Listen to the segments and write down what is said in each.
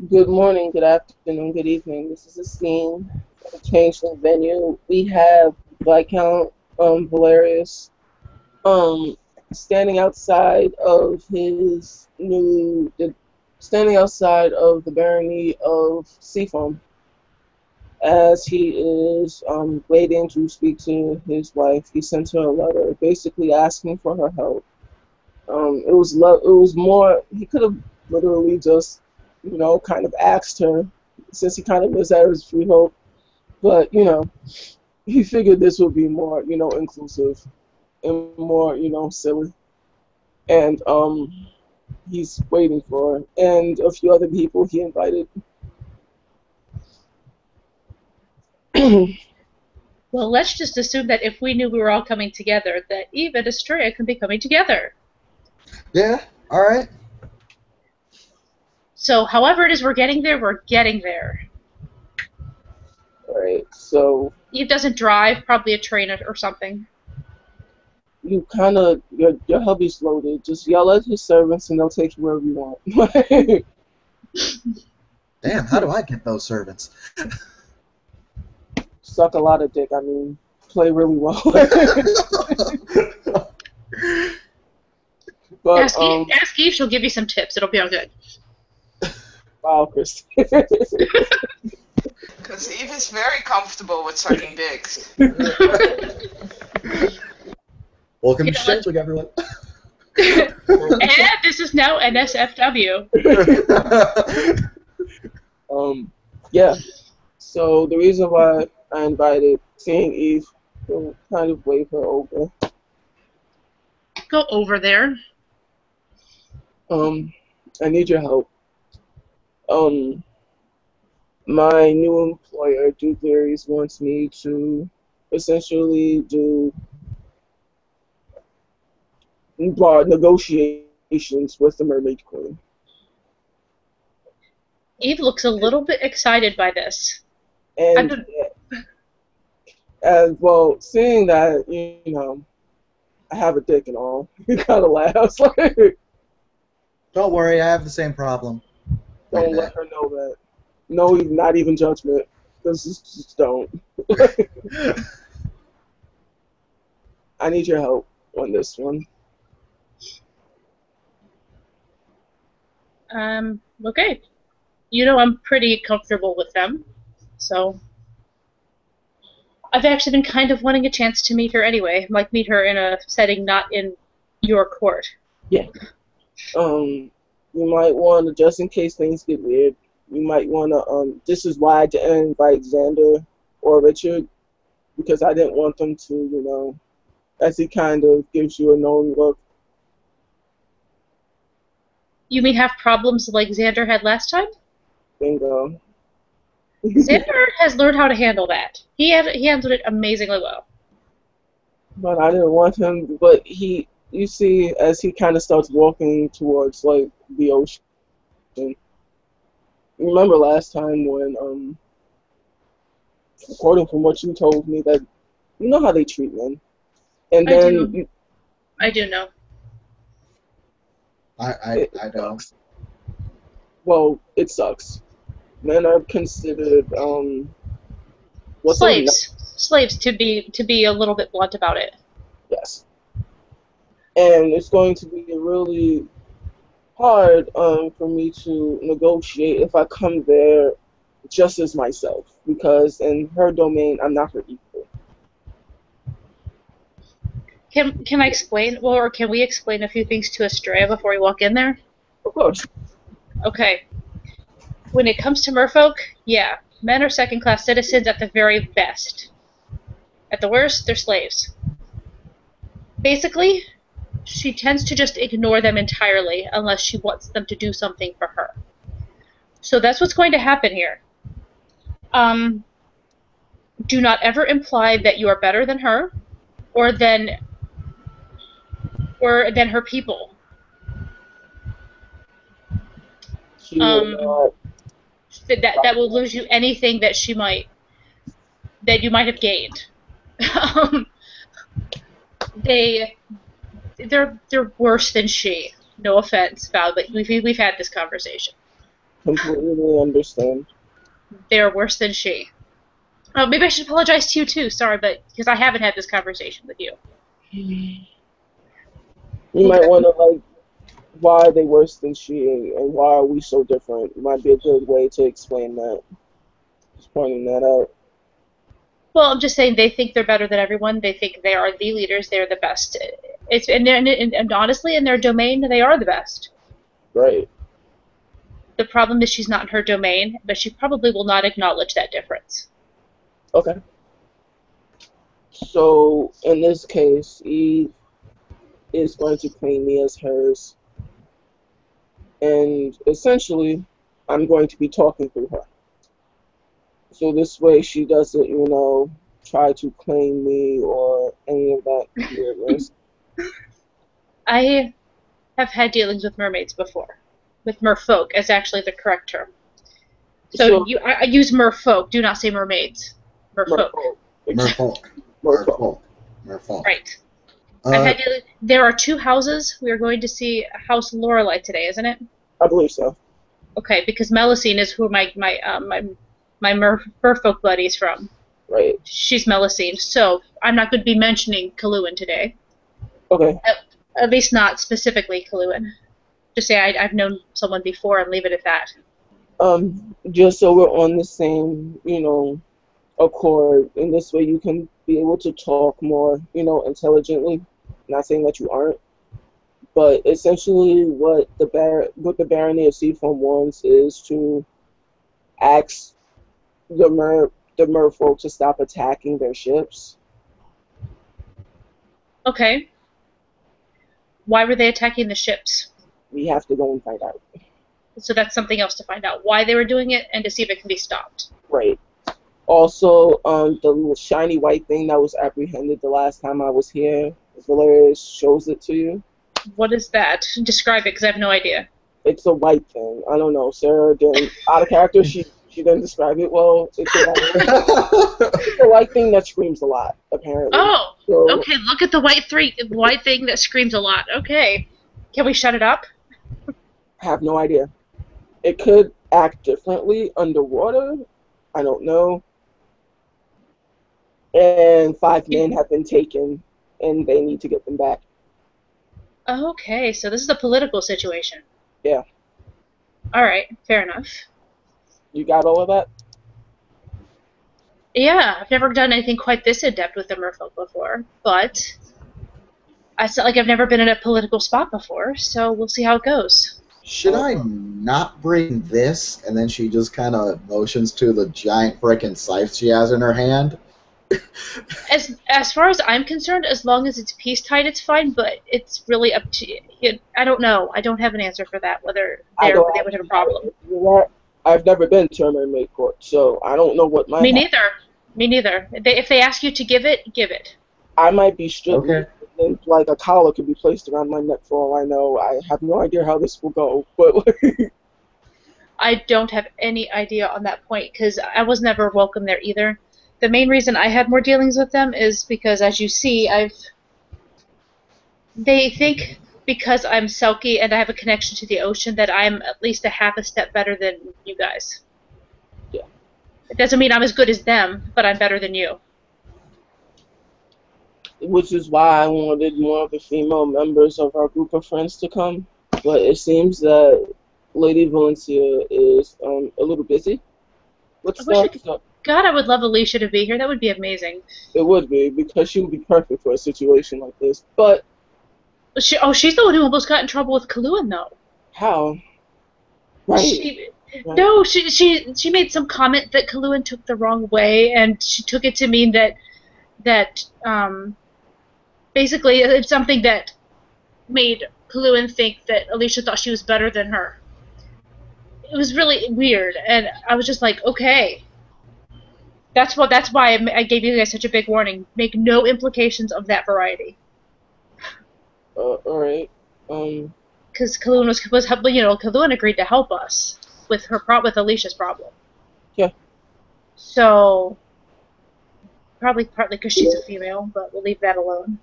Good morning, good afternoon, good evening. This is a scene, a change from venue. We have Viscount Valarius um standing outside of his standing outside of the barony of Seafoam as he is waiting to speak to his wife. He sent her a letter basically asking for her help. It was more. He could have literally just, kind of asked her, since he kind of lives at his freehold. But he figured this would be more, inclusive and more, silly. And he's waiting for her. And a few other people he invited. Well, let's just assume that if we knew we were all coming together, that Eve and Astrea can be coming together. Yeah, alright. So, however it is we're getting there, we're getting there. All right. So Eve doesn't drive, probably a train or something. you kind of your hubby's loaded. Just yell at his servants and they'll take you wherever you want. Damn, how do I get those servants? Suck a lot of dick. I mean, play really well. But Ask Eve, she'll give you some tips. It'll be all good. wow, Chris. Because Eve is very comfortable with sucking dicks. Welcome You to know what? Strange everyone. And this is now NSFW. Yeah. So the reason why I invited seeing Eve to kind of wave her over. Go over there. I need your help. Um, my new employer, Duke Leary's, wants me to essentially do negotiations with the Mermaid Queen. Eve looks a little bit excited by this. And as well, seeing that, I have a dick and all, he kind of laughs. Like, Don't worry, I have the same problem. don't let her know that. No, not even judgment. Just don't. I need your help on this one. Okay. You know I'm pretty comfortable with them, so I've actually been kind of wanting a chance to meet her anyway, like meet her in a setting not in your court. Yeah. You might want to, just in case things get weird, you might want to, this is why I didn't invite Xander or Richard, because I didn't want them to, as he kind of gives you a knowing look. You mean have problems like Xander had last time? Bingo. Xander has learned how to handle that. He handled it amazingly well. But I didn't want him, but you see, as he kind of starts walking towards, like, the ocean. You remember last time when, according from what you told me, that you know how they treat men. And I then, do. I do know. I don't. well, it sucks. Men are considered, what's the Slaves to be a little bit blunt about it. yes. And it's going to be really hard for me to negotiate if I come there just as myself, because in her domain, I'm not her equal. Can I explain, or can we explain a few things to Astrea before we walk in there? Of course. Okay. When it comes to merfolk, yeah, men are second-class citizens at the very best. At the worst, they're slaves. Basically, she tends to just ignore them entirely unless she wants them to do something for her. So that's what's going to happen here. Um, do not ever imply that you are better than her, or than her people. She will Um, not. that will lose you anything that you might have gained. um, they they're worse than she. No offense, Val, but we've had this conversation. Completely understand. They're worse than she. Oh, maybe I should apologize to you too. Sorry, but because I haven't had this conversation with you. You might Okay. want to like why are they worse than she and why are we so different? Might be a good way to explain that. Just pointing that out. Well, I'm just saying they think they're better than everyone. They think they are the leaders. They're the best. It's and honestly, in their domain, they are the best. Right. The problem is she's not in her domain, but she probably will not acknowledge that difference. Okay. So in this case, Eve is going to claim me as hers, and essentially, I'm going to be talking through her. So this way, she doesn't, try to claim me or any of that weirdness. I have had dealings with mermaids before. With merfolk is actually the correct term. So So, I use merfolk. Do not say mermaids. Merfolk. Merfolk. Merfolk. Merfolk. Merfolk. Merfolk. Right. I've Uh, had dealings. There are two houses. We are going to see House Lorelei today, isn't it? I believe so. Okay, because Melusine is who my merfolk buddy's from. Right. She's Melusine, so I'm not going to be mentioning Kaluan today. Okay. At least not specifically Kaluan. Just say I've known someone before and leave it at that. Just so we're on the same, accord, and this way you can be able to talk more, intelligently. Not saying that you aren't, but essentially what the Barony of Seafoam wants is to ask the merfolk to stop attacking their ships. Okay. Why were they attacking the ships? We have to go and find out. So that's something else to find out why they were doing it and to see if it can be stopped. Right. Also, the little shiny white thing that was apprehended the last time I was here, Valarius shows it to you. What is that? Describe it, because I have no idea. It's a white thing. I don't know. Sarah didn't, out of character, she didn't describe it well. It's a white thing that screams a lot, apparently. Oh, So, okay. Look at the white thing that screams a lot. Okay, can we shut it up? I have no idea. It could act differently underwater. I don't know. And 5 men have been taken, and they need to get them back. Okay, so this is a political situation. Yeah. All right, fair enough. You got all of that? Yeah, I've never done anything quite this in-depth with the merfolk before, but I felt like I've never been in a political spot before, so we'll see how it goes. should I not bring this? And then she just kind of motions to the giant frickin' scythe she has in her hand. As far as I'm concerned, as long as it's peace tide, it's fine. But it's really up to you. I don't know. I don't have an answer for that. Whether they would have a problem. I've never been to a mermaid court, so I don't know what might Me happen. neither. Me neither. If they ask you to give it, give it. I might be stripped. Okay. And, like a collar could be placed around my neck for all I know. I have no idea how this will go, but I don't have any idea on that point because I was never welcome there either. The main reason I had more dealings with them is because, as you see, they think because I'm Selkie and I have a connection to the ocean that I'm at least a half a step better than you guys. Yeah. It doesn't mean I'm as good as them, but I'm better than you. which is why I wanted more of the female members of our group of friends to come. But it seems that Lady Valencia is a little busy with I wish stuff. I could. So God, I would love Alicia to be here. That would be amazing. it would be because she would be perfect for a situation like this. But She's the one who almost got in trouble with Kaluan, though. how? Right. Right. No, she made some comment that Kaluan took the wrong way, and she took it to mean that basically it's something that made Kaluan think that Alicia thought she was better than her. It was really weird, and I was just like, okay. That's why I gave you guys such a big warning. Make no implications of that variety. All right. Because Kaluan Kaluan agreed to help us with with Alicia's problem. Yeah. So probably partly because she's a female, but we'll leave that alone.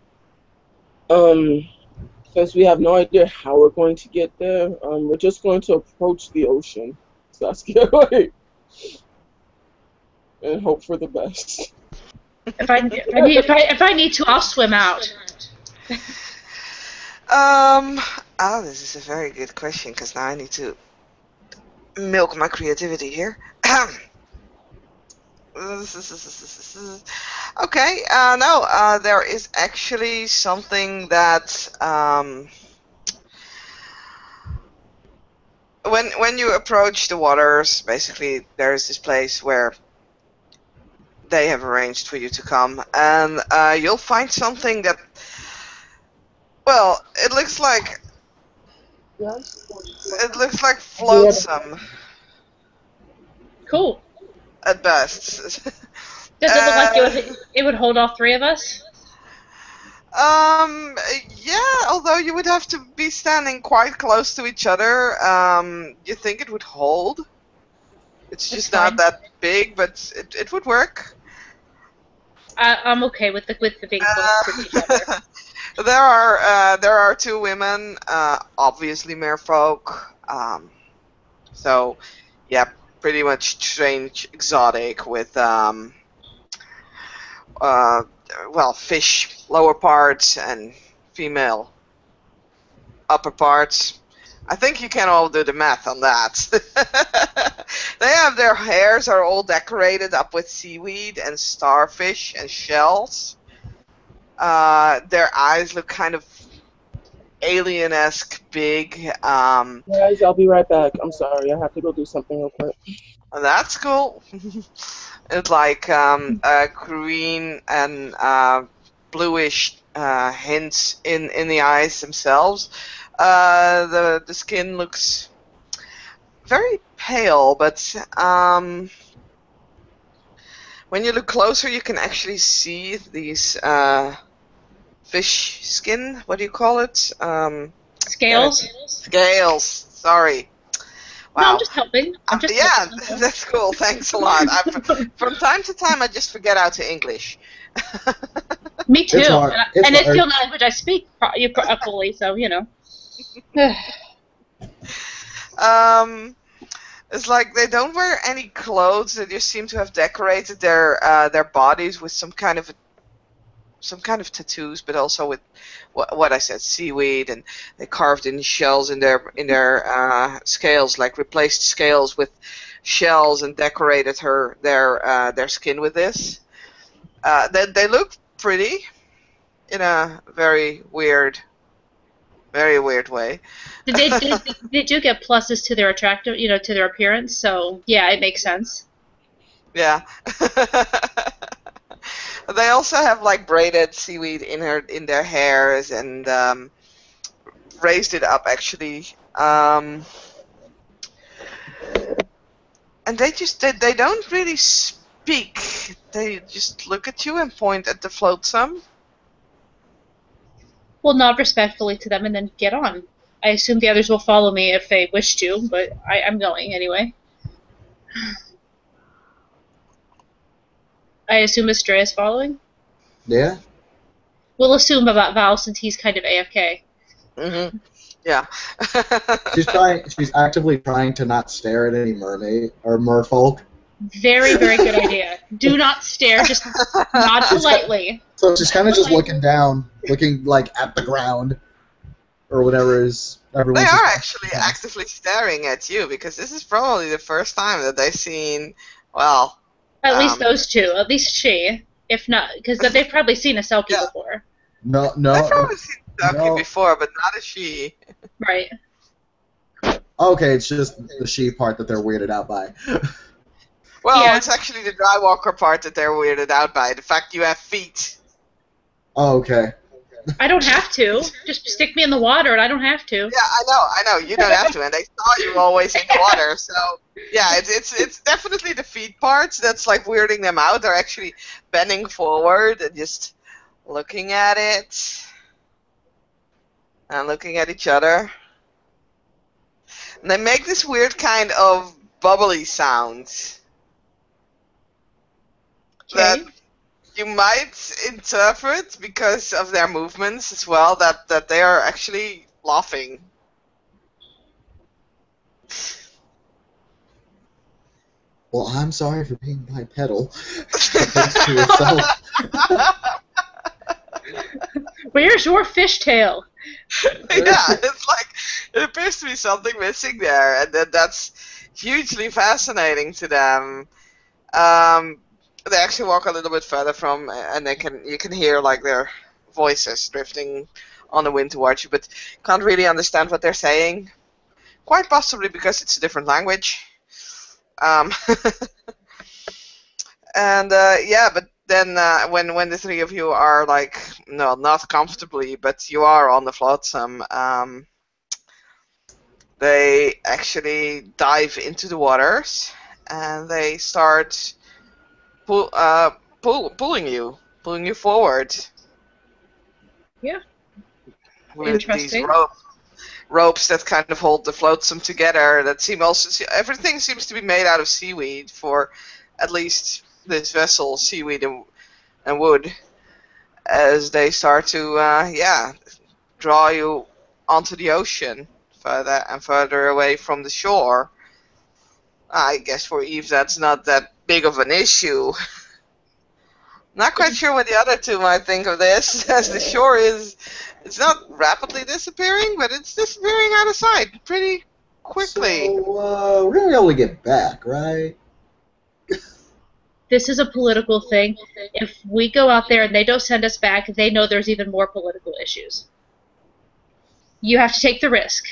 Since we have no idea how we're going to get there, we're just going to approach the ocean. Saskia. Like, and hope for the best. If I need to, I'll swim out. Oh, this is a very good question because now I need to milk my creativity here. Okay, no, there is actually something that when you approach the waters, basically there is this place where they have arranged for you to come, and you'll find something that, well, it looks like flotsam Cool. at best. Does it look like it would hold all three of us? Yeah, although you would have to be standing quite close to each other. You think it would hold? It's just not that big, but it would work. I'm okay with the being close to each other. There are two women, obviously merfolk. So, yeah, pretty much strange, exotic with well, fish lower parts and female upper parts. I think you can all do the math on that. They have their hairs are all decorated up with seaweed and starfish and shells. Their eyes look kind of alien-esque big. Guys, I'll be right back. I'm sorry, I have to go do something real quick. That's cool. It's like green and bluish hints in the eyes themselves. The skin looks very pale, but when you look closer, you can actually see these fish skin. What do you call it? Scales? Scales. Sorry. Wow. No, I'm just helping. Yeah, that's cool. Thanks a lot. From time to time, I just forget how to English. Me too. It's hard. And it's the only language I speak fully, so, you know. It's like they don't wear any clothes. They just seem to have decorated their bodies with some kind of tattoos, but also with what I said, seaweed, and they carved in shells in their scales, like replaced scales with shells and decorated their skin with this. They look pretty in a very weird way. They do get pluses to their to their appearance, so yeah, it makes sense. Yeah. They also have like braided seaweed in their hairs and raised it up actually. And they don't really speak. They just look at you and point at the flotsam. We'll nod respectfully to them and then get on. I assume the others will follow me if they wish to, but I'm going anyway. I assume Astrea is following? Yeah. We'll assume about Val since he's kind of AFK. Mm-hmm. Yeah. She's actively trying to not stare at any mermaid or merfolk. Very, very good idea. Do not stare, just nod politely. So she's kind of just looking down, looking like at the ground, or whatever is. They are actually actively staring at you because this is probably the first time that they've seen. Well, at least those two. At least she, if not, because they've probably seen a Selkie before. No. They've probably seen Selkie before, but not a she. Right. Okay, it's just the she part that they're weirded out by. Well, Yeah. it's actually the dry walker part that they're weirded out by. The fact you have feet. Oh, okay. I don't have to. Just stick me in the water, and I don't have to. Yeah, I know. You don't have to, and they saw you always in the water, so yeah, it's definitely the feet parts that's like weirding them out. They're actually bending forward and just looking at it and looking at each other. And they make this weird kind of bubbly sound that you might interpret because of their movements as well that they are actually laughing. Well, I'm sorry for being bipedal. Thanks to yourself. Where's your fishtail? Yeah, it's like it appears to be something missing there, and then that's hugely fascinating to them. They actually walk a little bit further from, and you can hear like their voices drifting on the wind towards you, but can't really understand what they're saying. Quite possibly because it's a different language. Um, and yeah, but then when the three of you are like, no, not comfortably, but you are on the flotsam, they actually dive into the waters, and they start pulling you forward. Yeah. With these Interesting. ropes that kind of hold the flotsam together. That seem also everything seems to be made out of seaweed for at least this vessel, seaweed and wood. As they start to draw you onto the ocean further and further away from the shore. I guess for Eve that's not that big of an issue. Not quite sure what the other two might think of this, as the shore it's not rapidly disappearing, but it's disappearing out of sight pretty quickly. So, we're gonna be able to get back, right? This is a political thing. If we go out there and they don't send us back, they know there's even more political issues. You have to take the risk.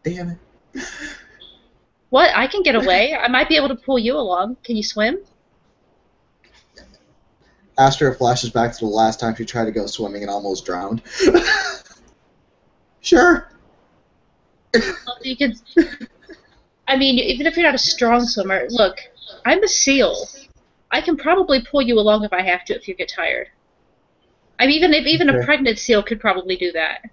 Damn it. What? I can get away. I might be able to pull you along. Can you swim? Astrea flashes back to the last time she tried to go swimming and almost drowned. Sure. Well, you can. I mean, even if you're not a strong swimmer, look, I'm a seal. I can probably pull you along if I have to if you get tired. I mean, even a Okay. pregnant seal could probably do that.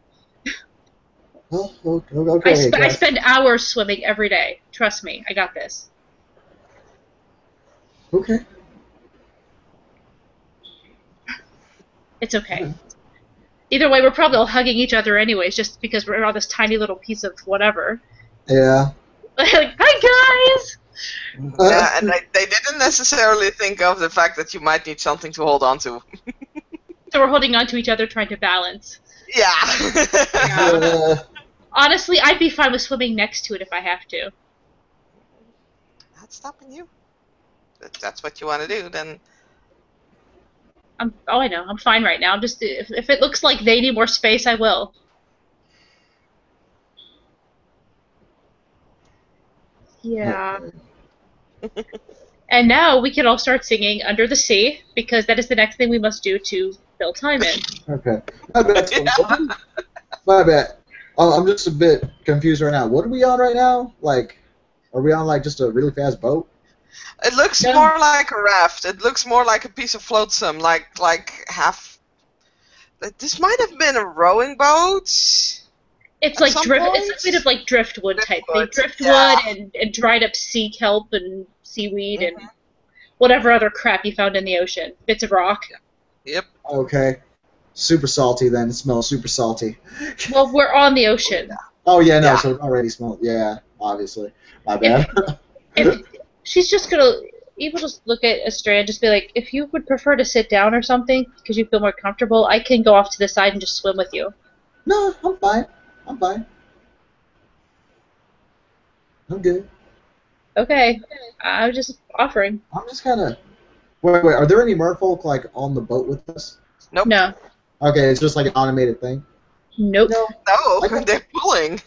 Well, okay. I spend hours swimming every day. Trust me, I got this. Okay. It's okay. Either way, we're probably all hugging each other anyways, just because we're on this tiny little piece of whatever. Yeah. Like, hi guys! Yeah, and they didn't necessarily think of the fact that you might need something to hold on to. So we're holding on to each other, trying to balance. Yeah. Honestly, I'd be fine with swimming next to it if I have to. Not stopping you. If that's what you want to do, then I know. I'm fine right now. I'm just if it looks like they need more space, I will. Yeah. And now we can all start singing Under the Sea, because that is the next thing we must do to fill time in. Okay. My bad. My bad. I'm just a bit confused right now. What are we on right now? Like, are we on like just a really fast boat? it looks Yeah. more like a raft. It looks more like a piece of flotsam, like half. This might have been a rowing boat. It's At like some drift. point? It's a bit of like driftwood type thing. Driftwood, Driftwood yeah. and dried up sea kelp and seaweed and whatever other crap you found in the ocean. Bits of rock. Yep. Okay. Super salty then. It smells super salty. Well, we're on the ocean. Oh yeah, no, Yeah. so it already smells. Yeah, obviously. My bad. If she's just gonna, you will just look at Astrea and just be like, if you would prefer to sit down or something because you feel more comfortable, I can go off to the side and just swim with you. No, I'm fine. I'm fine. I'm good. Okay, I was just offering. I'm just kind of. Wait. Are there any merfolk like on the boat with us? Nope. No, Okay, it's just like an automated thing. Nope. No. No, Okay. they're pulling.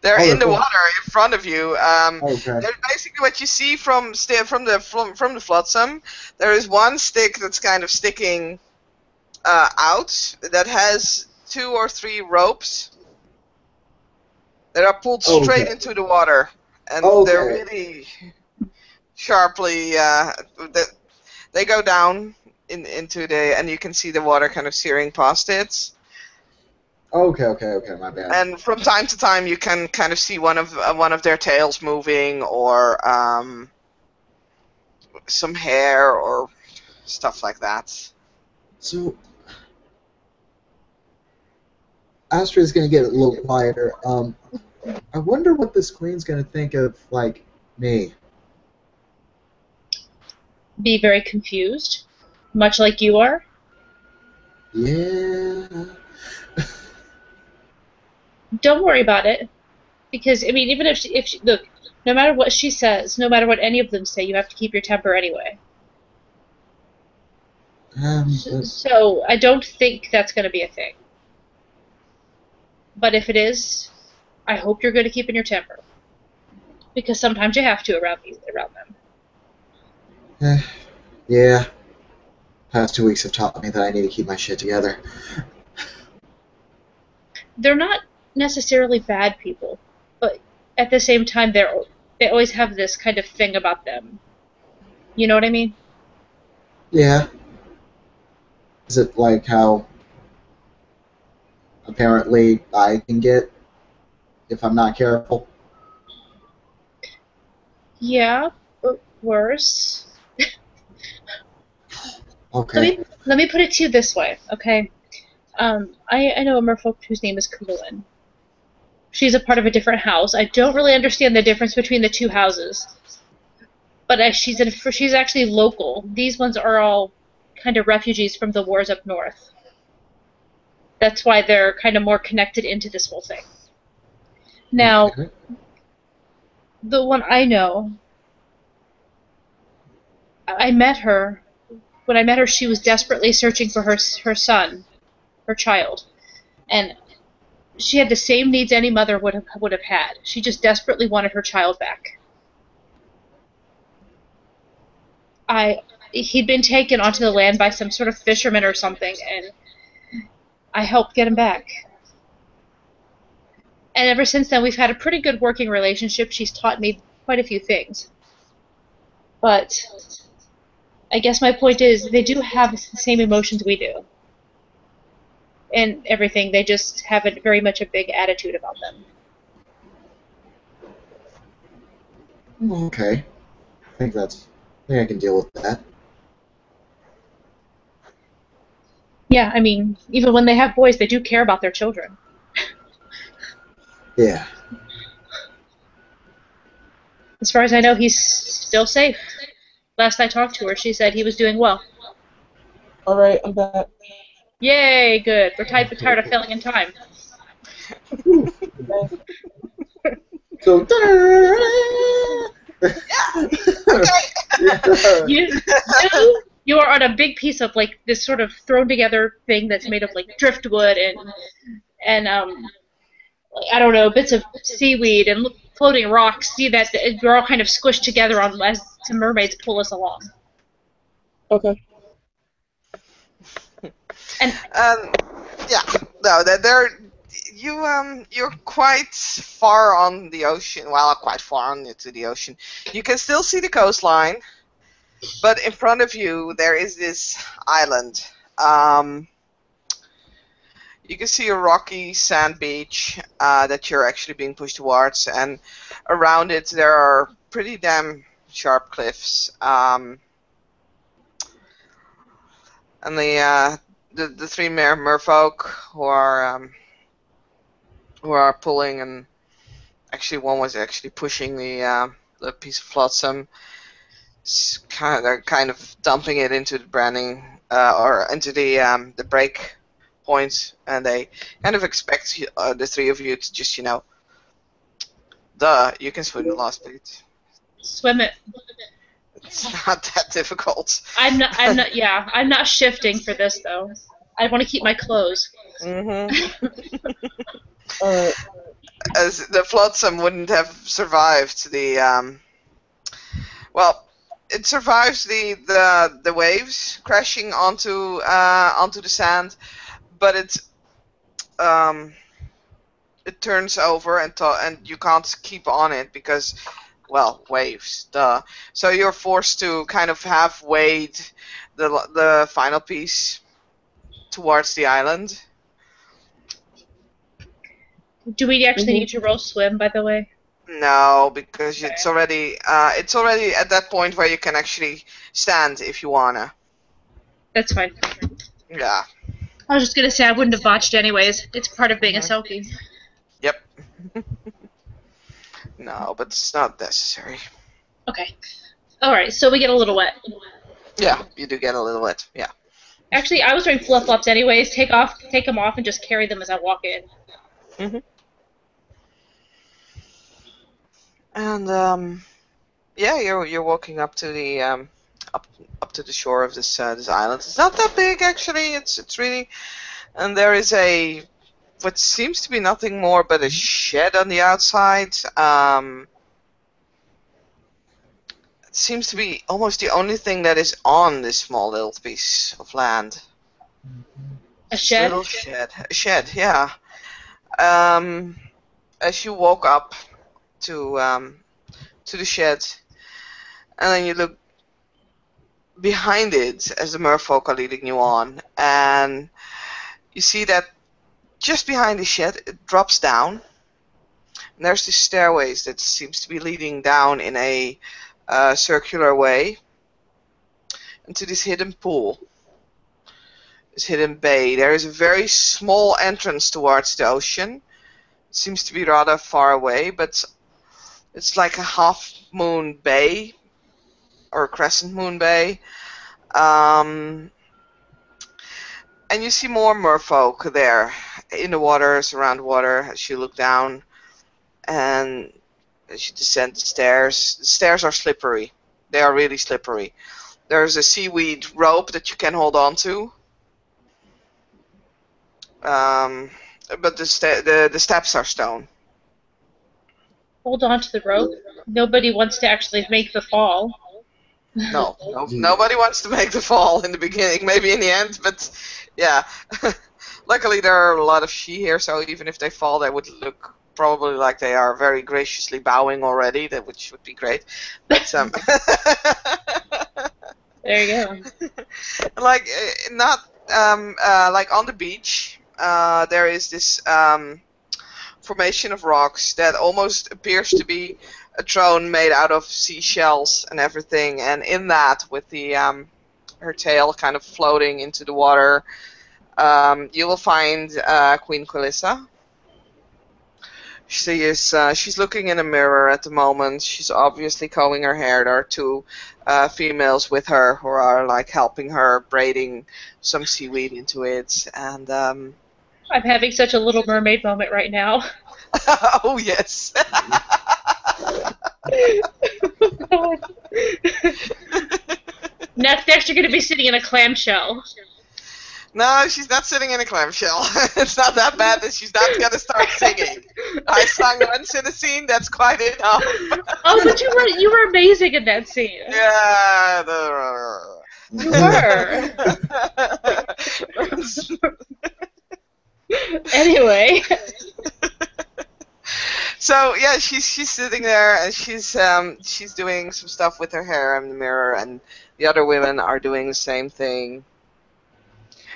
They're Oh, in they're the pulling. water in front of you. Okay. They're basically what you see from the flotsam. There is one stick that's kind of sticking out that has 2 or 3 ropes that are pulled straight Okay. into the water, and Okay. they're really sharply. They go down into the, and you can see the water kind of searing past it. Okay. My bad. And from time to time, you can kind of see one of their tails moving, or some hair, or stuff like that. So, Astrea's gonna get a little quieter. I wonder what this queen's gonna think of, like, me. Be very confused, much like you are. Yeah. Don't worry about it, because I mean, even if she look, no matter what she says, no matter what any of them say, you have to keep your temper anyway. But, So I don't think that's going to be a thing. But if it is, I hope you're good at keeping your temper, because sometimes you have to around them. yeah. Past 2 weeks have taught me that I need to keep my shit together. They're not necessarily bad people, but at the same time, they always have this kind of thing about them. You know what I mean? Yeah. Is it like how apparently I can get if I'm not careful? Yeah, but worse. Okay. Let me put it to you this way, okay? I know a merfolk whose name is Kulin. She's a part of a different house. I don't really understand the difference between the two houses, but she's actually local. These ones are all kind of refugees from the wars up north. That's why they're kind of more connected into this whole thing. Now, Okay. the one I know, I met her. When I met her, she was desperately searching for her son, her child, and she had the same needs any mother would have had. She just desperately wanted her child back. I He'd been taken onto the land by some sort of fisherman or something, and I helped get him back. And ever since then, we've had a pretty good working relationship. She's taught me quite a few things. But I guess my point is, they do have the same emotions we do. And everything, they just have very much a big attitude about them. Okay. I think I can deal with that. Yeah, I mean, even when they have boys, they do care about their children. Yeah. As far as I know, he's still safe. Last I talked to her, she said he was doing well. All right, I'm back. Yay, good. We're tired of failing in time. Okay. So. You, you are on a big piece of like this sort of thrown together thing that's made of like driftwood and I don't know, bits of seaweed and floating rocks. See that we're all kind of squished together on as some mermaids pull us along. Okay. And Yeah, no, you're quite far on the ocean. Well, quite far on into the ocean. You can still see the coastline, but in front of you there is this island. You can see a rocky sand beach that you're actually being pushed towards, and around it there are pretty damn sharp cliffs. And the three merfolk who are pulling, and actually one was actually pushing the piece of flotsam. They're kind of dumping it into the branding or into the break point, and they kind of expect the three of you to just you can swim the last bit. swim it. It's not that difficult. I'm not shifting for this though. I want to keep my clothes. All right. As the flotsam wouldn't have survived well, it survives the waves crashing onto the sand, but it turns over and you can't keep on it because, well, waves. Duh. So you're forced to kind of half wade the final piece towards the island. Do we actually need to roll swim, by the way? No, because Okay. it's already at that point where you can actually stand if you wanna. That's fine. Yeah. I was just gonna say I wouldn't have botched anyways. It's part of being a Mhm. selkie. Yep. No, but it's not necessary. Okay. Alright, so we get a little wet. Yeah, you do get a little wet. Yeah. Actually, I was wearing flip-flops anyways. Take them off, and just carry them as I walk in. hmm And yeah, you're walking up to the up to the shore of this island. It's not that big actually. It's really, and there is a what seems to be nothing more but a shed on the outside. It seems to be almost the only thing that is on this small little piece of land. A shed? Little shed. A shed, yeah. As you walk up to the shed, and then you look behind it as the merfolk are leading you on, and you see that just behind the shed it drops down, and there's this stairways that seems to be leading down in a circular way into this hidden pool, this hidden bay. There is a very small entrance towards the ocean. It seems to be rather far away, but it's like a half moon bay or a crescent moon bay. And you see more merfolk there in the waters, around water, as you look down and as you descend the stairs. The stairs are slippery. They are really slippery. There's a seaweed rope that you can hold on to. But the steps are stone. Hold on to the rope. Nobody wants to actually make the fall. No, nobody wants to make the fall in the beginning, maybe in the end, but yeah. Luckily there are a lot of she here, so even if they fall, they would look probably like they are very graciously bowing already, which would be great. But there you go. like not like on the beach, there is this formation of rocks that almost appears to be a throne made out of seashells and everything, and in that, with the her tail kind of floating into the water, you will find Queen Quelissa. She's looking in a mirror at the moment. She's obviously combing her hair. There are two females with her who are like helping her, braiding some seaweed into it, and I'm having such a Little Mermaid moment right now. oh yes. Next, you're going to be sitting in a clamshell. No, she's not sitting in a clamshell. It's not that bad that she's not going to start singing. I sang once in a scene, that's quite enough. Oh, but you were amazing in that scene. Yeah. You were. Anyway. So yeah, she's sitting there and she's doing some stuff with her hair in the mirror, and the other women are doing the same thing.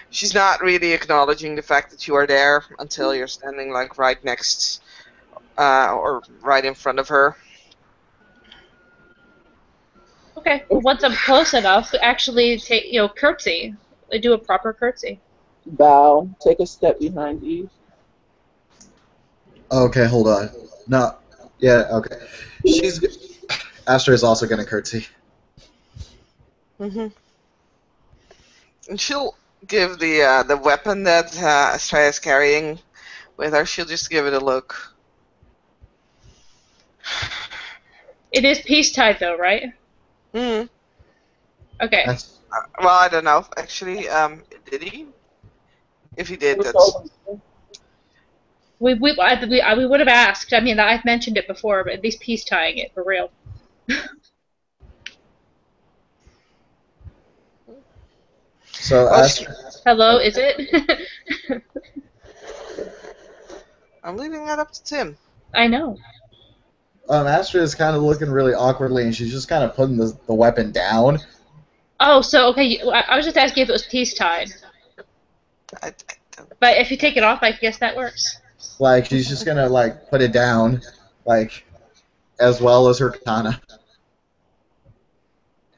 She's not really acknowledging the fact that you are there until you're standing like right next or right in front of her. Okay. Well, once I'm close enough, actually curtsy. I do a proper curtsy. Bow. Take a step behind Eve. Okay, hold on. No. Yeah, okay. Astrea is also going to curtsy. And she'll give the weapon that Astrea is carrying with her. She'll just give it a look. It is peacetime, though, right? Hmm. Okay. Well, I don't know. Actually, did he? If he did, that's. We would have asked. I mean, I've mentioned it before, but at least peace tying it for real. So, Hello, is it? I'm leaving that up to Tim. I know. Astrea is kind of looking really awkwardly, and she's just kind of putting the weapon down. Oh, so okay. I was just asking if it was peacetime. I don't. But if you take it off, I guess that works. Like, she's just gonna, like, put it down, like, as well as her katana.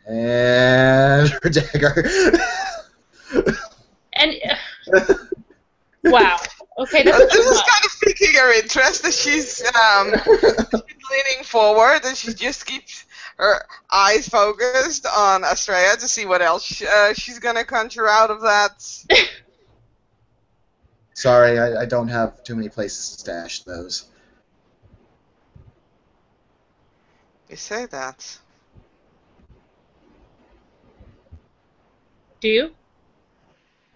And her dagger. And wow. Okay, that's This is kind of taking her interest as she's leaning forward, and she just keeps her eyes focused on Astrea to see what else she's gonna conjure out of that. Sorry, I don't have too many places to stash those. You say that. Do you?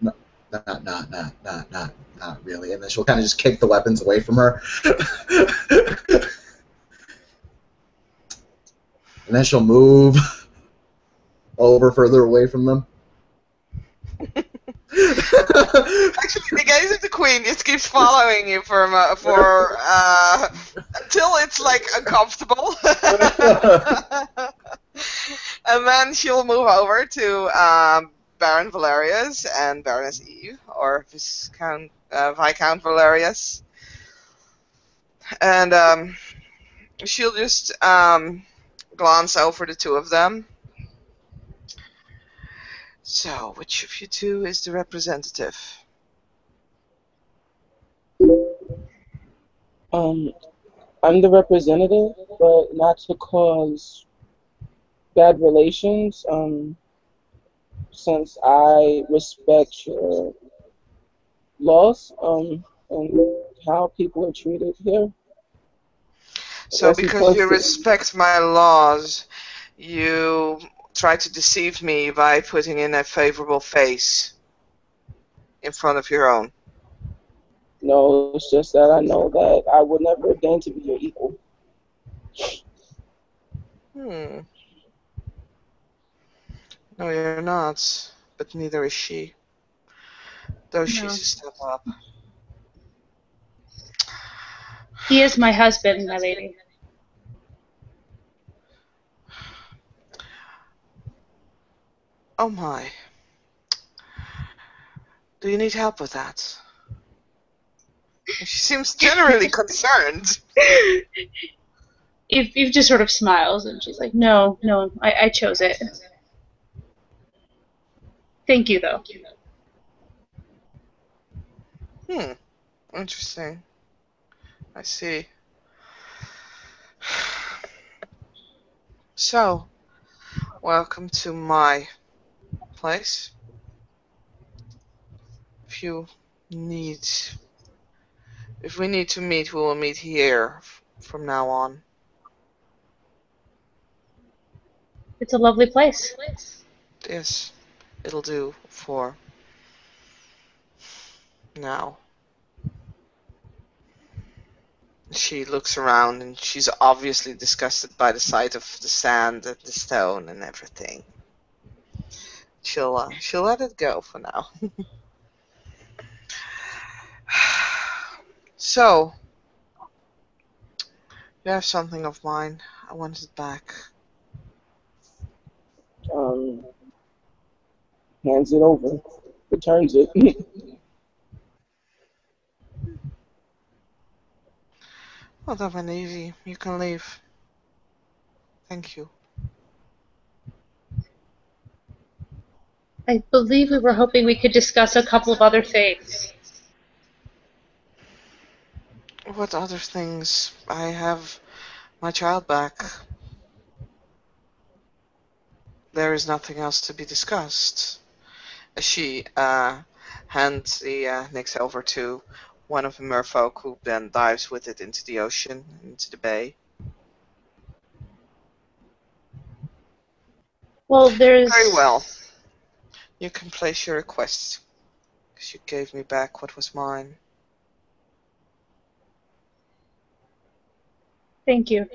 Not really. And then she'll kind of just kick the weapons away from her. And then she'll move over further away from them. Actually, the gaze of the queen just keeps following you until it's like uncomfortable, and then she'll move over to Baron Valarius and Baroness Eve, or Viscount Viscount Valarius, and she'll just glance over the two of them. So, which of you two is the representative? I'm the representative, but not to cause bad relations. Since I respect your laws, and how people are treated here. So, Unless he because points you to respect my laws, you try to deceive me by putting in a favorable face in front of your own. no, it's just that I know that I would never deign to be your equal. No, you're not. But neither is she. Though No. she's a step up. He is my husband, my lady. Oh my. Do you need help with that? She seems generally concerned. Eve just sort of smiles, and she's like, no, I chose it. Thank you, though. Interesting. I see. So, welcome to my place. If we need to meet, we will meet here from now on. It's a lovely place. Yes, it'll do for now. She looks around and she's obviously disgusted by the sight of the sand and the stone and everything. She'll let it go for now. So, you have something of mine. I want it back. Hands it over, returns it. Well, that went easy. You can leave. Thank you. I believe we were hoping we could discuss a couple of other things. What other things? I have my child back. There is nothing else to be discussed. She hands the Nyx over to one of the merfolk, who then dives with it into the ocean, into the bay. Well, there's... Very well. You can place your request, because you gave me back what was mine. Thank you.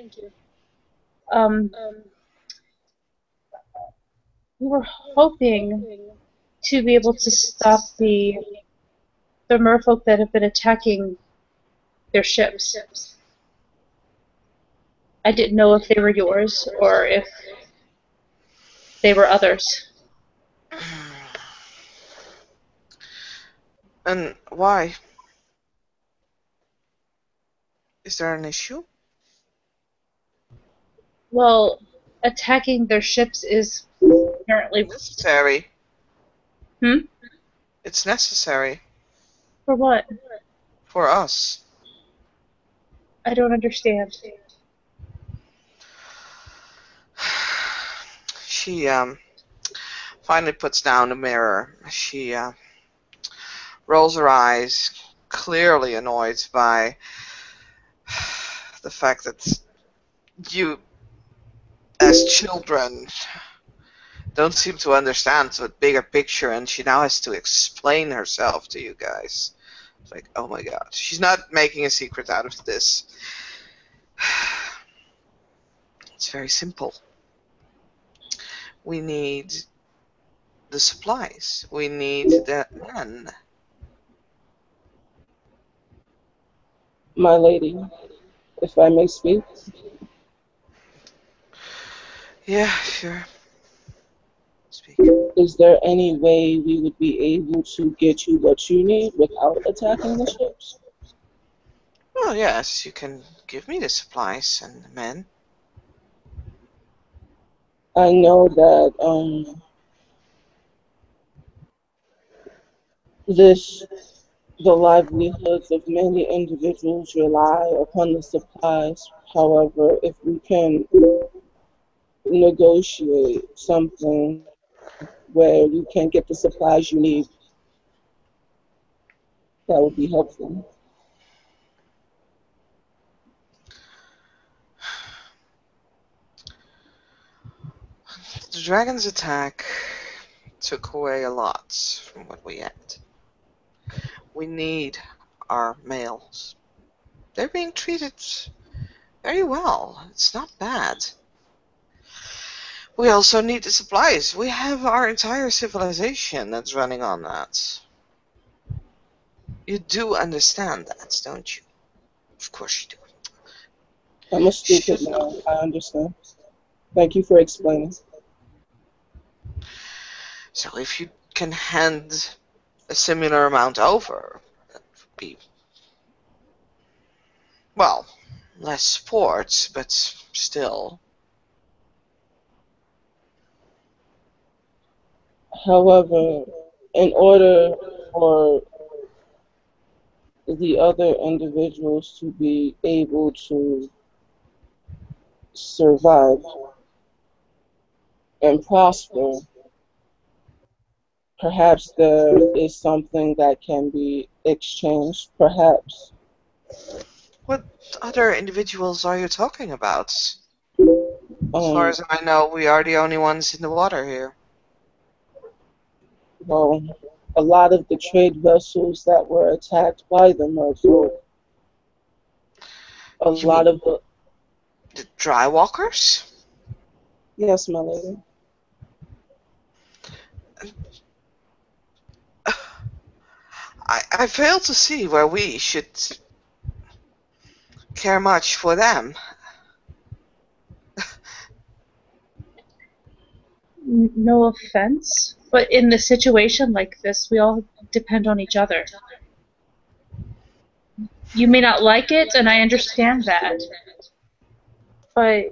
We were hoping to be able to stop the merfolk that have been attacking their ships. I didn't know if they were yours or if they were others. And why? Is there an issue? Well, attacking their ships is apparently... Necessary. Hmm? It's necessary. For what? For us. I don't understand. She finally puts down the mirror. She rolls her eyes, clearly annoyed by the fact that you, as children, don't seem to understand the bigger picture, and she now has to explain herself to you guys. It's like, oh my god. She's not making a secret out of this. It's very simple. We need the supplies. We need the men. My lady, if I may speak, Yeah, sure. Speak. is there any way we would be able to get you what you need without attacking the ships? Well, yes, you can give me the supplies and the men. I know that this the livelihoods of many individuals rely upon the supplies. However, if we can negotiate something where you can get the supplies you need, that would be helpful. The dragon's attack took away a lot from what we had. We need our males. They're being treated very well. It's not bad. We also need the supplies. We have our entire civilization that's running on that. You do understand that, don't you? Of course you do. I'm a stupid man. I understand. Thank you for explaining. So if you can hand a similar amount over, that would be, well, less sports, but still. However, in order for the other individuals to be able to survive and prosper, perhaps there is something that can be exchanged. Perhaps. What other individuals are you talking about? As far Um, as I know, we are the only ones in the water here. well, a lot of the trade vessels that were attacked by the merfolk, a You lot mean of the, the dry walkers? yes, my lady. I fail to see where we should care much for them. No offense, but in the situation like this, we all depend on each other. You may not like it, and I understand that, but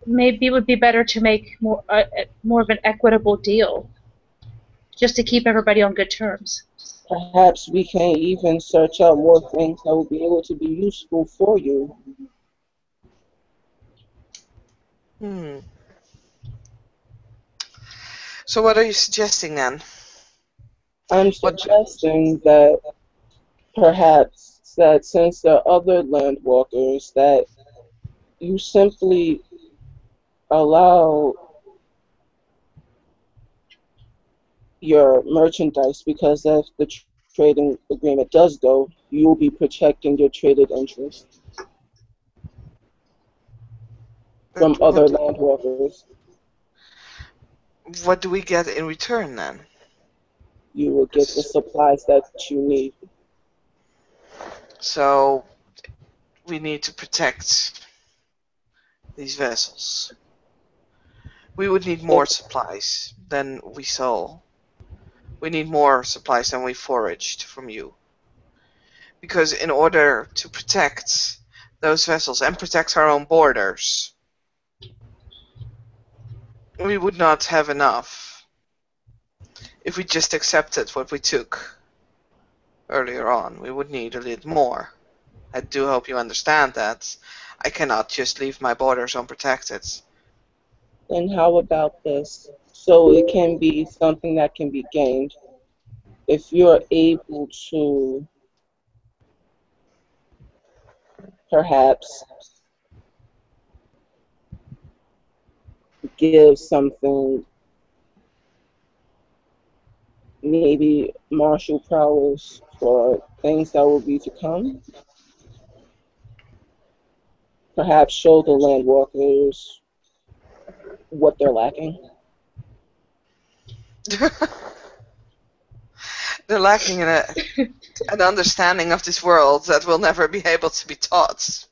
maybe it would be better to make more of an equitable deal, just to keep everybody on good terms. Perhaps we can even search out more things that will be able to be useful for you. Hmm. So what are you suggesting then? I'm What? suggesting that perhaps that since there are other landwalkers, that you simply allow your merchandise, because if the trading agreement does go, you'll be protecting your traded interests from But other landwalkers. what do we get in return then? You will get the supplies that you need. So we need to protect these vessels. We would need more supplies than we saw. We need more supplies than we foraged from you. Because in order to protect those vessels and protect our own borders, we would not have enough if we just accepted what we took earlier on. We would need a little more. I do hope you understand that. I cannot just leave my borders unprotected. And how about this? So it can be something that can be gained if you're able to perhaps give something, maybe martial prowess for things that will be to come. Perhaps show the landwalkers what they're lacking. They're lacking an understanding of this world that will never be able to be taught.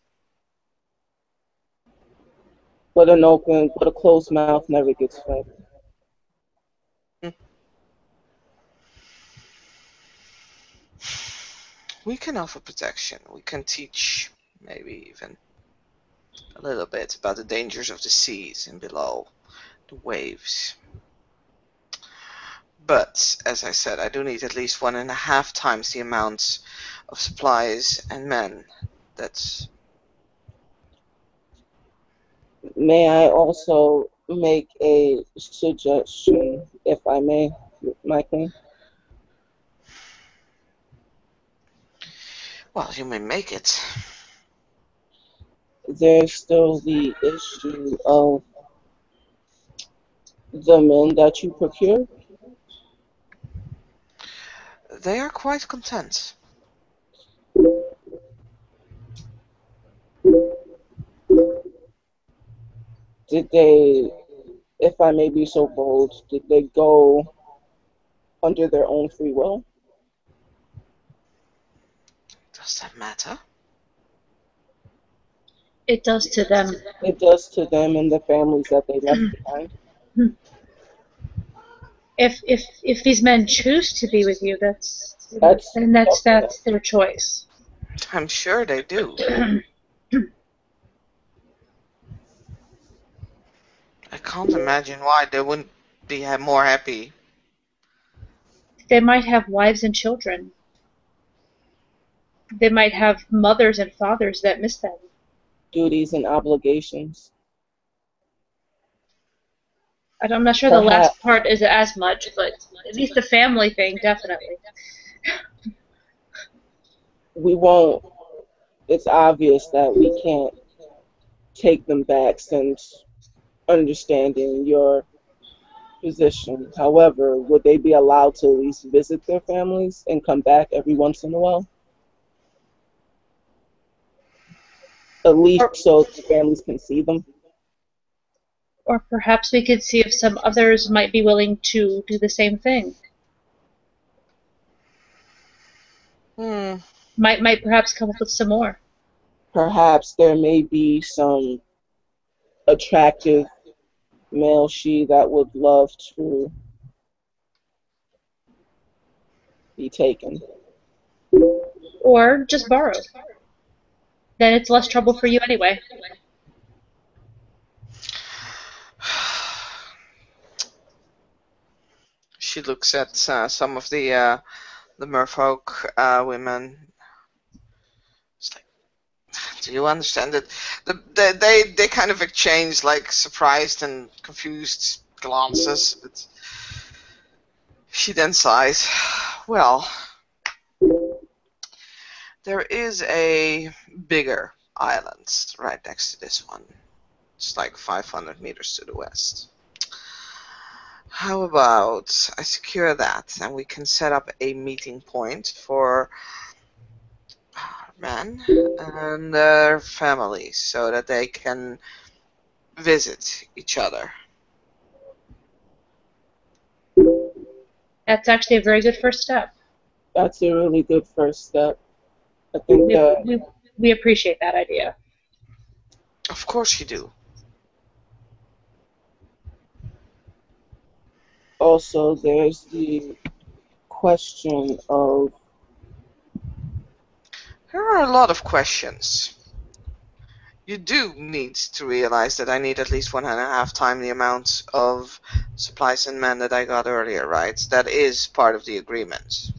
But a closed mouth never gets fed. We can offer protection. We can teach, maybe even a little bit, about the dangers of the seas and below the waves. But, as I said, I do need at least 1.5 times the amount of supplies and men. That's... May I also make a suggestion, if I may, my queen? Well, you may make it. There's still the issue of the men that you procure. They are quite content. Did they, if I may be so bold, did they go under their own free will? Does that matter? It does to them. It does to them and the families that they left behind. If these men choose to be with you, that's their choice. I'm sure they do. I can't imagine why they wouldn't be more happy. They might have wives and children. They might have mothers and fathers that miss them. Duties and obligations. I'm not sure the last part is as much, but at least the family thing, definitely. We won't, it's obvious that we can't take them back since understanding your position. However, would they be allowed to at least visit their families and come back every once in a while? At least so the families can see them. Or perhaps we could see if some others might be willing to do the same thing. Might perhaps come up with some more. Perhaps there may be some attractive male she that would love to be taken. Or just borrowed. Then it's less trouble for you anyway. She looks at some of the merfolk women. It's like, do you understand it? They kind of exchange like surprised and confused glances. But she then sighs. Well, there is a bigger island right next to this one. It's like 500 meters to the west. How about I secure that and we can set up a meeting point for men and their families so that they can visit each other. That's actually a very good first step. That's a really good first step. I think we appreciate that idea. Of course you do. Also, there's the question of... There are a lot of questions. You do need to realize that I need at least 1.5 times the amount of supplies and men that I got earlier, right? That is part of the agreement.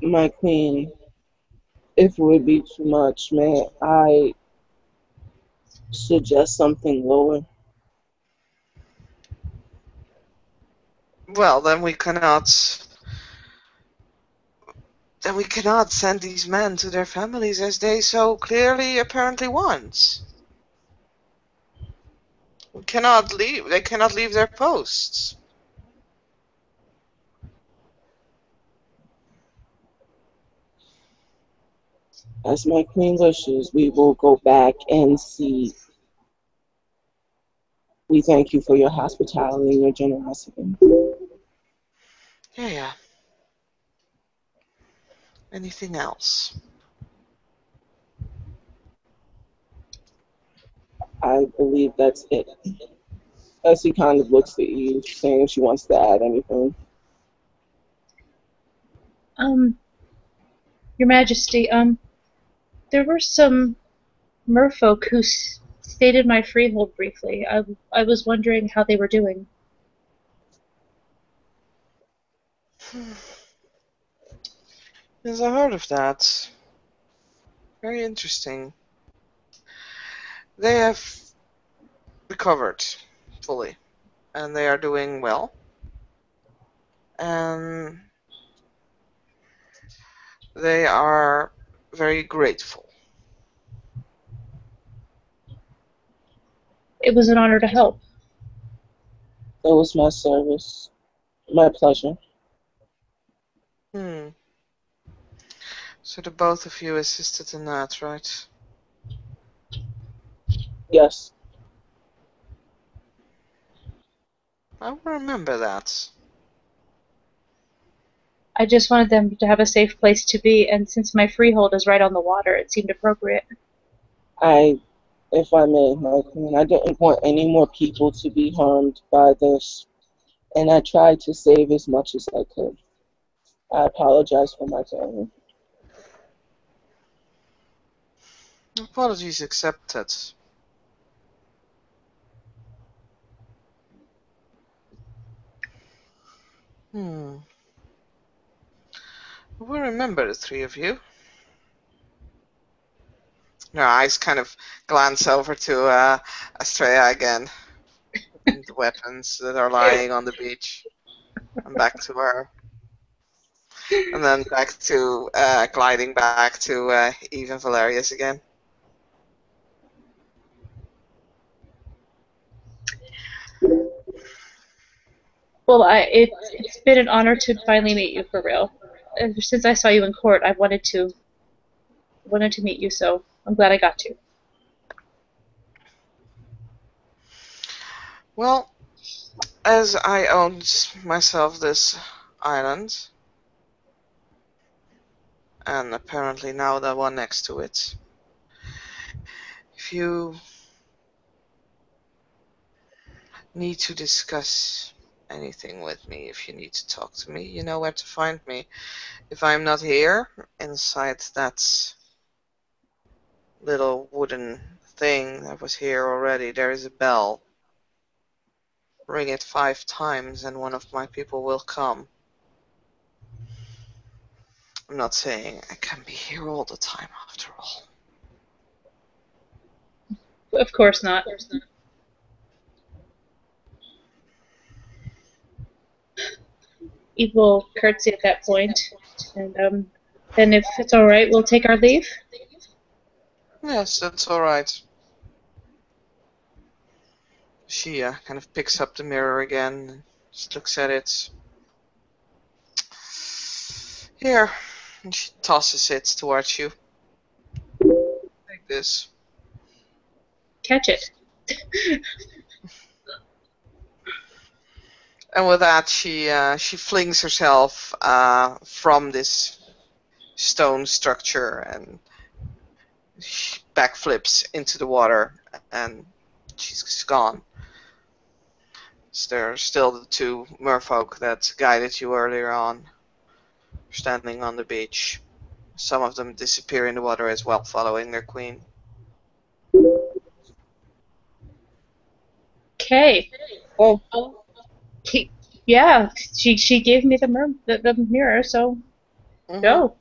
My queen, if it would be too much, may I suggest something lower? Well, then we cannot send these men to their families as they so clearly apparently want. We cannot leave. They cannot leave their posts. As my queen wishes, we will go back and see. We thank you for your hospitality and your generosity. Yeah, yeah. Anything else? I believe that's it. As he kind of looks at you, saying if she wants to add anything. Um, Your Majesty, there were some merfolk who stayed in my freehold briefly. I was wondering how they were doing. Yes, I heard of that. Very interesting. They have recovered fully, and they are doing well. And they are very grateful. It was an honor to help. It was my service. My pleasure. Hmm. So the both of you assisted in that, right? Yes. I will remember that. I just wanted them to have a safe place to be, and since my freehold is right on the water, it seemed appropriate. I, if I may, my queen, I didn't want any more people to be harmed by this, and I tried to save as much as I could. I apologize for my family. Apologies accepted. Hmm. I will remember the three of you. Her eyes kind of glance over to Astrea again. And the weapons that are lying on the beach. And back to her. And then back to gliding back to Eve and Valarius again. Well, it's been an honor to finally meet you for real. Since I saw you in court, I wanted to meet you, so I'm glad I got to. Well, as I owned myself this island, and apparently now the one next to it, if you need to discuss anything with me, if you need to talk to me, you know where to find me. If I'm not here, inside that little wooden thing that was here already, there is a bell. Ring it 5 times and one of my people will come. I'm not saying I can be here all the time after all. Of course not. Eve will curtsy at that point, and then if it's all right, we'll take our leave. Yes, that's alright. She kind of picks up the mirror again and just looks at it. Here. And she tosses it towards you. Like this. Catch it. And with that, she flings herself from this stone structure and she backflips into the water, and she's gone. So there are still the two merfolk that guided you earlier on, standing on the beach. Some of them disappear in the water as well, following their queen. Okay. Oh, Yeah, she gave me the mirror, so Go.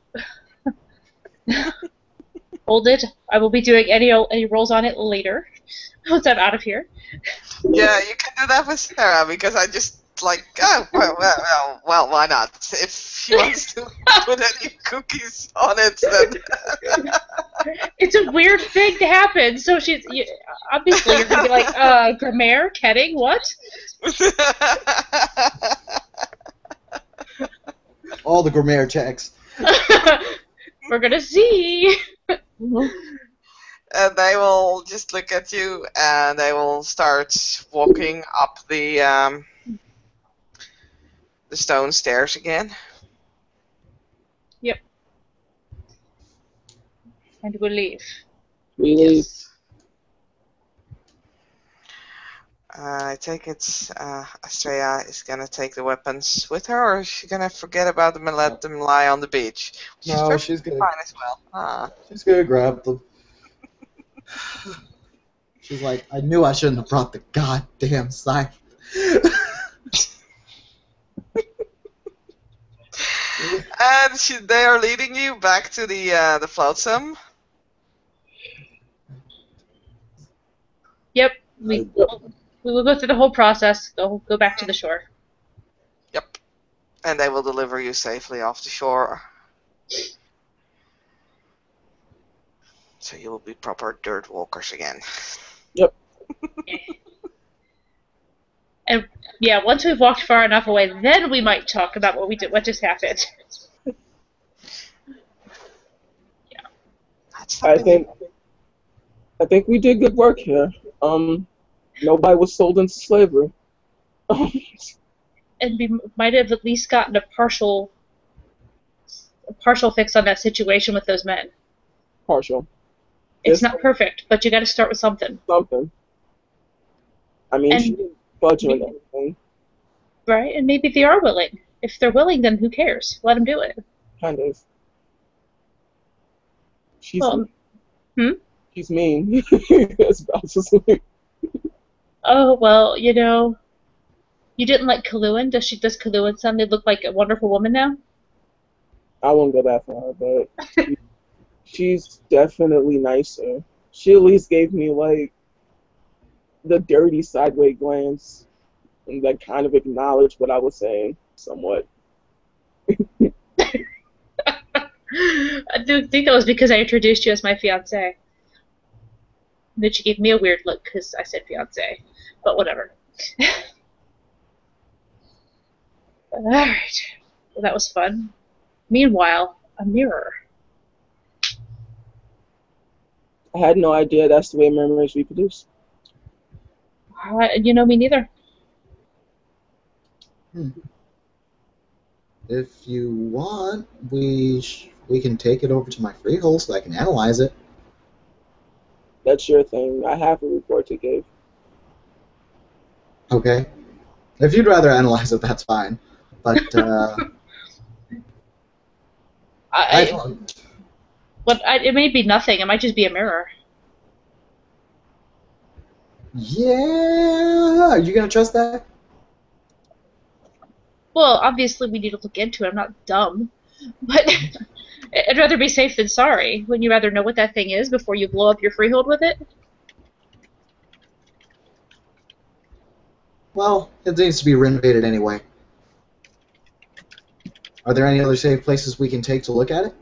Hold it. I will be doing any rolls on it later once I'm out of here. Yeah, you can do that with Sarah because I just like, oh, well, why not? If she wants to put any cookies on it, then It's a weird thing to happen. So obviously you're gonna be like, Grammaire, Ketting, what? All the Grammaire checks. We're gonna see. and they will just look at you and they will start walking up the stone stairs again. Yep. And we'll leave. We leave. Yes. I take it Astrea is gonna take the weapons with her, or is she gonna forget about them and let them lie on the beach? No, she's gonna. Fine as well. Ah. She's gonna grab them. She's like, I knew I shouldn't have brought the goddamn scythe. And they are leading you back to the flotsam. Yep. We will go through the whole process. Go back to the shore. Yep. And they will deliver you safely off the shore. So you will be proper dirt walkers again. Yep. And yeah, once we've walked far enough away, then we might talk about what just happened. Yeah. I think we did good work here. Nobody was sold into slavery. And we might have at least gotten a partial fix on that situation with those men. Partial. It's not perfect, but you got to start with something. Something. I mean, And she didn't budge on anything. Right? And maybe they are willing. If they're willing, then who cares? Let them do it. Kind of. She's she's mean. That's about to say. Oh, well, you didn't like Kaluan. Does Kaluan suddenly look like a wonderful woman now? I won't go that far, but she's definitely nicer. She at least gave me, like, the dirty sideways glance and, like, kind of acknowledged what I was saying, somewhat. I do think that was because I introduced you as my fiancé. Then she gave me a weird look because I said fiancé. But whatever. Alright. Well, that was fun. Meanwhile, a mirror. I had no idea that's the way mermaids reproduce. Me neither. If you want, we can take it over to my freehold so I can analyze it. That's your thing. I have a report to give. Okay. If you'd rather analyze it, that's fine. But It may be nothing. It might just be a mirror. Yeah, are you gonna trust that? Well, obviously we need to look into it. I'm not dumb. But I'd rather be safe than sorry. Wouldn't you rather know what that thing is before you blow up your freehold with it? Well, it needs to be renovated anyway. Are there any other safe places we can take to look at it?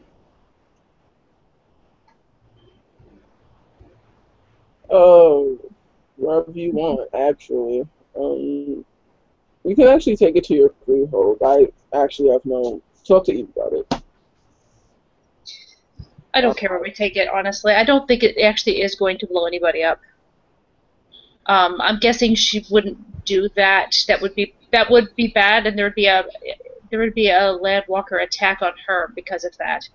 Wherever you want, actually. You can actually take it to your freehold. I actually have talk to Eve about it. I don't care where we take it, honestly. I don't think it actually is going to blow anybody up. I'm guessing she wouldn't do that. That would be bad, and there would be a landwalker attack on her because of that.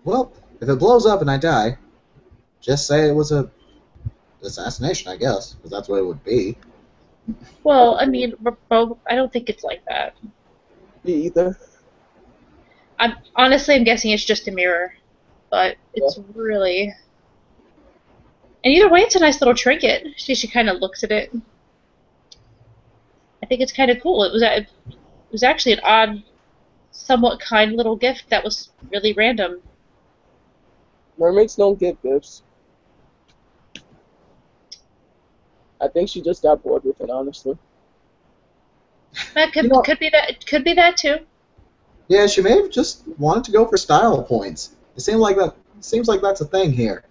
Well, if it blows up and I die, just say it was a assassination, I guess, because that's what it would be. Well, I mean, I don't think it's like that. Me either. I'm guessing it's just a mirror, but it's really. And either way, it's a nice little trinket. She kind of looks at it. I think it's kind of cool. It was actually an odd somewhat kind little gift that was really random. Mermaids don't give gifts. I think she just got bored with it, honestly. That You know, could be that. Could be that too. yeah, she may have just wanted to go for style points. It seems like that. Seems like that's a thing here.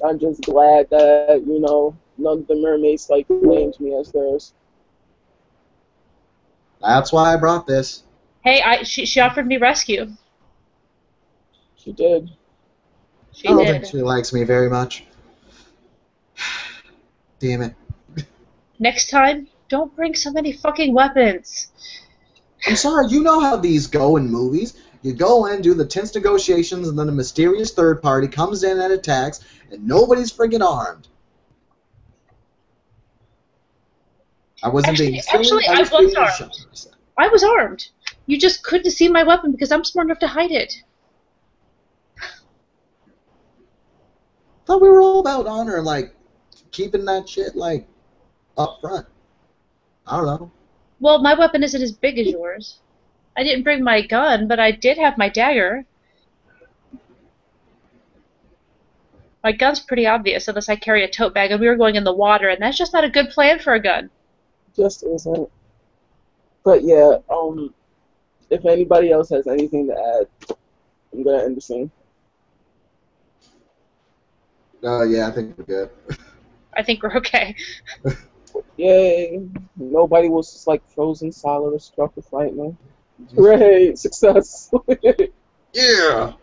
I'm just glad that, none of the mermaids like claimed me as theirs. That's why I brought this. Hey, she offered me rescue. She did. She I don't think did. she likes me very much. Damn it. Next time, don't bring so many fucking weapons. I'm sorry, you know how these go in movies. You go in, do the tense negotiations, and then a mysterious third party comes in and attacks, and nobody's friggin' armed. I wasn't being silly, I I was was being armed. shy. I was armed. You just couldn't see my weapon because I'm smart enough to hide it. Thought we were all about honor and, like, keeping that shit, like, up front. I don't know. Well, my weapon isn't as big as yours. I didn't bring my gun, but I did have my dagger. My gun's pretty obvious unless I carry a tote bag and we were going in the water, and that's just not a good plan for a gun. Just isn't. But yeah, if anybody else has anything to add, I'm gonna end the scene. Yeah, I think we're good. I think we're okay. Yay! Nobody was just like frozen solid or struck with lightning. Hooray! Success! Yeah!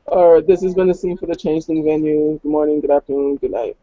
Alright, this has been the scene for the Changeling venue. Good morning, good afternoon, good night.